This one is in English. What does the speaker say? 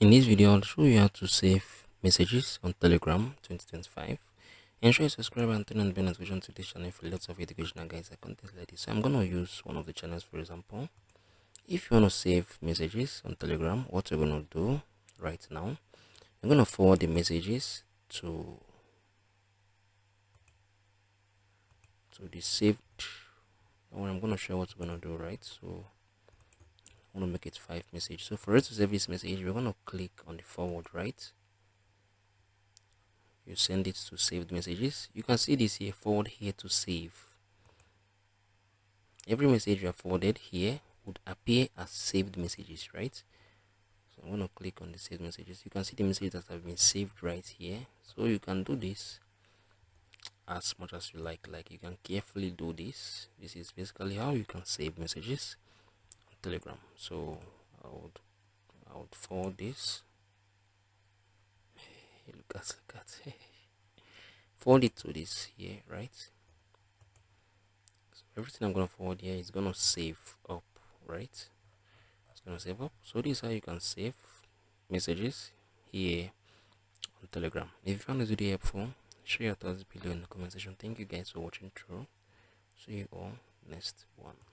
In this video, I'll show you how to save messages on Telegram 2025. Ensure you subscribe and turn on the bell notification to this channel for lots of educational guides and content like this. So I'm gonna use one of the channels for example. If you want to save messages on Telegram, what you're gonna do right now, you're gonna forward the messages to the saved. Now I'm gonna show you what we're gonna do, right? So I want to make it 5 messages. So for us to save this message, we're gonna click on the forward, right? You send it to saved messages. You can see this here, forward here to save. Every message you have forwarded here would appear as saved messages, right? So I'm going to click on the saved messages. You can see the messages that have been saved right here. So you can do this as much as you like you can carefully do this. This is basically how you can save messages on Telegram. So I would forward this. Hey, look at forward it to this here, right? So everything I'm gonna forward here is gonna save up, right? It's gonna save up. So this is how you can save messages here on Telegram. If you found this video helpful, share your thoughts below in the comment section. Thank you guys for watching through. See you all next one.